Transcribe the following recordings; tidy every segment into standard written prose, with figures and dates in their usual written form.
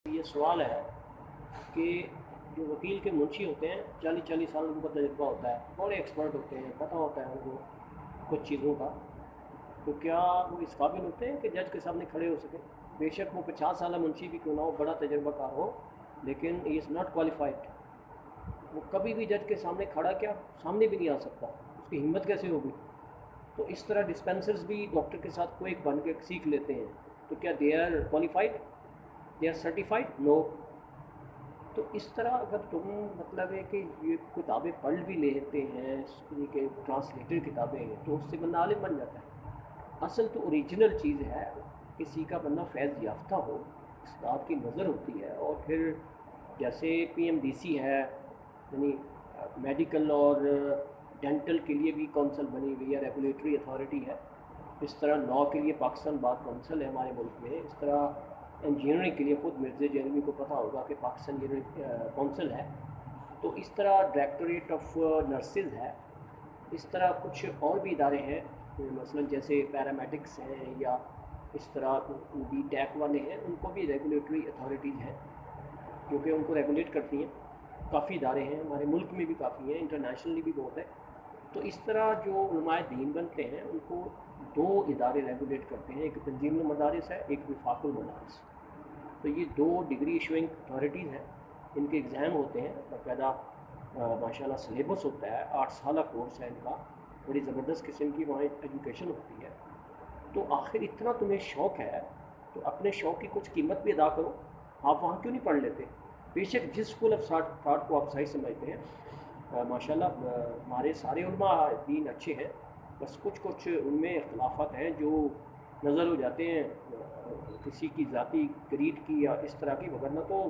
یہ سوال ہے کہ جو وکیل کے منشی ہوتے ہیں 40 سال ان کا تجربہ ہوتا ہے، بڑے ایکسپرٹ ہوتے ہیں، پتہ ہوتا ہے ان کو کچھ چیزوں کا، تو کیا وہ اس قابل ہوتے ہیں کہ جج کے سامنے کھڑے ہو سکیں؟ بے شک وہ 50 سالہ منشی بھی کیوں نہ ہو، بڑا تجربہ کار ہو، لیکن ہی از ناٹ کوالیفائڈ. وہ کبھی بھی جج کے سامنے کھڑا کیا سامنے بھی نہیں آ سکتا، اس کی ہمت کیسے ہوگی؟ تو اس طرح ڈسپینسرز بھی ڈاکٹر کے ساتھ کوئی بن کے سیکھ لیتے ہیں، تو کیا they are qualified, they are certified? No. تو اس طرح اگر تم مطلب ہے کہ یہ کتابیں پڑھ بھی لیتے ہیں کہ ٹرانسلیٹر کتابیں ہیں، تو اس سے بندہ عالم بن جاتا ہے. اصل تو اوریجنل چیز ہے کسی کا بندہ فیض یافتہ ہو، استاد کی نظر ہوتی ہے، اور پھر جیسے پی ایم ڈی سی ہے، یعنی میڈیکل اور ڈینٹل کے لیے بھی کونسل بنی ہوئی ہے، ریگولیٹری اتھارٹی ہے. اس طرح لاء کے لیے پاکستان بار کونسل ہے ہمارے ملک میں. اس طرح انجینئرنگ کے لیے خود مرزا جیلوی کو پتہ ہوگا کہ پاکستان انجینئرنگ کونسل ہے. تو اس طرح ڈائریکٹوریٹ آف نرسز ہے. اس طرح کچھ اور بھی ادارے ہیں، مثلا جیسے پیرامیڈکس ہیں، یا اس طرح بی ٹیک والے ہیں، ان کو بھی ریگولیٹری اتھارٹیز ہیں کیونکہ ان کو ریگولیٹ کرتی ہیں. کافی ادارے ہیں ہمارے ملک میں بھی، کافی ہیں، انٹرنیشنلی بھی بہت ہے. تو اس طرح جو علماء دین بنتے ہیں ان کو دو ادارے ریگولیٹ کرتے ہیں، ایک تنظیم المدارس ہے، ایک وفاق المدارس. تو یہ دو ڈگری ایشوئنگ اتھارٹیز ہیں. ان کے ایگزام ہوتے ہیں باقاعدہ، ماشاء اللہ سلیبس ہوتا ہے، 8 سالہ کورس ہے ان کا، بڑی زبردست قسم کی وہاں ایجوکیشن ہوتی ہے. تو آخر اتنا تمہیں شوق ہے تو اپنے شوق کی کچھ قیمت بھی ادا کرو. آپ وہاں کیوں نہیں پڑھ لیتے؟ بے شک جس اسکول آف تھاٹ کو آپ صحیح سمجھتے ہیں، ماشاء اللہ ہمارے سارے علماء دین اچھے ہیں، بس کچھ ان میں اختلافات ہیں جو نظر ہو جاتے ہیں کسی کی ذاتی گریڈ کی یا اس طرح کی، وغیرہ تو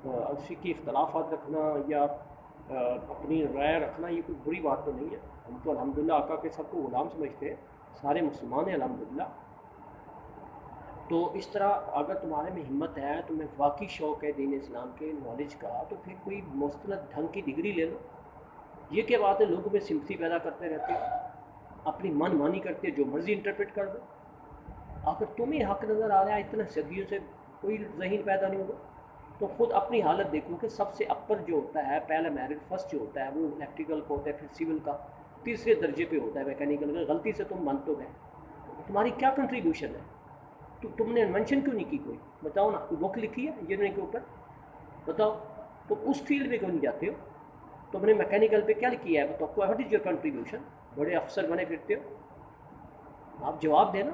اسی کی اختلافات رکھنا یا اپنی رائے رکھنا یہ کوئی بری بات تو نہیں ہے. ہم تو الحمدللہ آقا کے سب کو غلام سمجھتے ہیں، سارے مسلمان ہیں الحمدللہ. تو اس طرح اگر تمہارے میں ہمت ہے، تمہیں واقعی شوق ہے دین اسلام کے نالج کا، تو پھر کوئی مستند ڈھنگ کی ڈگری لے لو. یہ کیا بات ہے لوگوں میں سمپتھی پیدا کرتے رہتے ہو، اپنی من مانی کرتے جو مرضی انٹرپریٹ کر دو. اگر تمہیں حق نظر آ رہا ہے اتنا صدیوں سے، کوئی ذہین پیدا نہیں ہوگا. تو خود اپنی حالت دیکھو کہ سب سے اپر جو ہوتا ہے، پہلا میرٹ فرسٹ جو ہوتا ہے وہ الیکٹریکل کا ہوتا ہے، پھر سول کا، تیسرے درجے پہ ہوتا ہے میکینیکل کا. غلطی سے تم من تو گئے، تمہاری کیا کنٹریبیوشن ہے؟ تو تم نے انوینشن کیوں نہیں کی؟ کوئی بتاؤ نا، کوئی بک لکھی ہے انجینئرنگ کے اوپر؟ بتاؤ. تم اس فیلڈ میں کیوں نہیں جاتے ہو؟ تم نے میکینیکل پہ کیا کیا ہے بتاؤ، واٹ از یور کنٹریبیوشن؟ بڑے افسر بنے پھرتے ہو، آپ جواب دینا.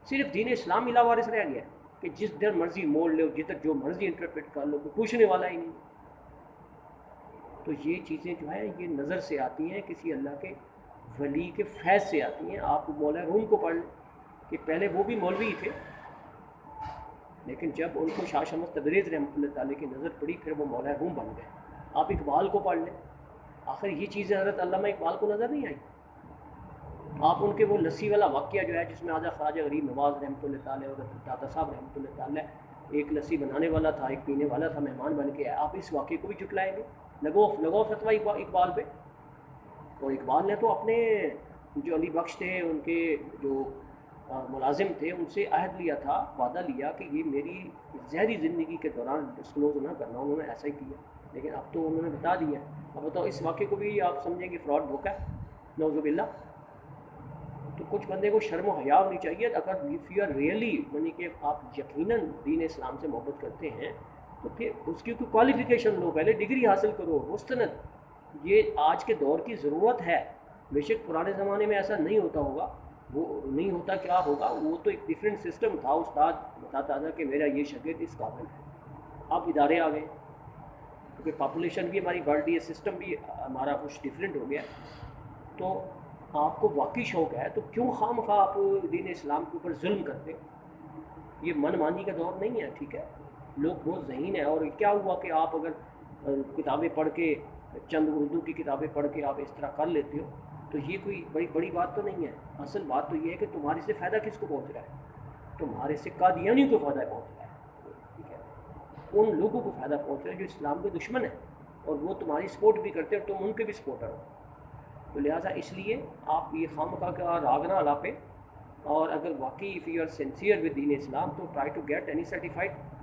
صرف دین اسلام علا وارث رہ گیا کہ جس در مرضی موڑ لو، جدھر جو مرضی انٹرپریٹ کر لو، کوئی پوچھنے والا ہی نہیں. تو یہ چیزیں جو ہیں یہ نظر سے آتی ہیں، کسی اللہ کے ولی کے فیض سے آتی ہیں. آپ مولا روم کو پڑھ لیں کہ پہلے وہ بھی مولوی تھے، لیکن جب ان کو شاہ شمس تبریز رحمۃ اللہ تعالیٰ کی نظر پڑی پھر وہ مولا روم بن گئے. آپ اقبال کو پڑھ لیں، آخر یہ چیزیں حضرت علامہ اقبال کو نظر نہیں آئی. آپ ان کے وہ لسی والا واقعہ جو ہے جس میں آجا خواجہ غریب نواز رحمۃ اللہ تعالیٰ اور داتا صاحب رحمۃ اللہ تعالیٰ، ایک لسی بنانے والا تھا، ایک پینے والا تھا، مہمان بن کے آیا. آپ اس واقعے کو بھی جھٹلائیں گے؟ لگو فتویٰ اقبال پہ. اور اقبال نے تو اپنے جو علی بخش تھے، ان کے جو ملازم تھے، ان سے عہد لیا تھا، وعدہ لیا کہ یہ میری زہری زندگی کے دوران ڈسکلوز نہ کرنا. انہوں نے ایسا ہی کیا، لیکن اب تو انہوں نے بتا دیا. اب بتاؤ اس واقعے کو بھی آپ سمجھیں گے فراڈ دھوکہ ہے، نعوذ باللہ. تو کچھ بندے کو شرم و حیا ہونی چاہیے. اگر اف یو آر ریئلی، یعنی کہ آپ یقیناً دین اسلام سے محبت کرتے ہیں، تو پھر اس کی کوئی کوالیفیکیشن لو، پہلے ڈگری حاصل کرو مستند. یہ آج کے دور کی ضرورت ہے. بے شک پرانے زمانے میں ایسا نہیں ہوتا ہوگا، وہ نہیں ہوتا، کیا ہوگا، وہ تو ایک ڈفرینٹ سسٹم تھا. استاد بتاتا تھا کہ میرا یہ شاگرد اس قابل ہے. اب ادارے آ گئے کیونکہ پاپولیشن بھی ہماری بڑھ رہی ہے، سسٹم بھی ہمارا کچھ ڈفرینٹ ہو گیا. تو آپ کو واقعی شوق ہے تو کیوں خواہ مخواہ آپ دین اسلام کے اوپر ظلم کرتے؟ یہ من مانی کا دور نہیں ہے، ٹھیک ہے؟ لوگ بہت ذہین ہیں. اور کیا ہوا کہ آپ اگر کتابیں پڑھ کے، چند اردو کی کتابیں پڑھ کے آپ اس طرح کر لیتے ہو تو یہ کوئی بڑی بات تو نہیں ہے. اصل بات تو یہ ہے کہ تمہارے سے فائدہ کس کو پہنچ رہا ہے؟ تمہارے سے قادیانی کو فائدہ پہنچ رہا ہے، ٹھیک ہے؟ ان لوگوں کو فائدہ پہنچ رہا ہے جو اسلام کے دشمن ہیں، اور وہ تمہاری سپورٹ بھی کرتے ہیں اور تم ان کے بھی سپورٹر ہو. تو لہٰذا اس لیے آپ یہ خواہ کا راگ نہ الاپیں. اور اگر واقعی if you are sincere with دین اسلام تو try to get any certified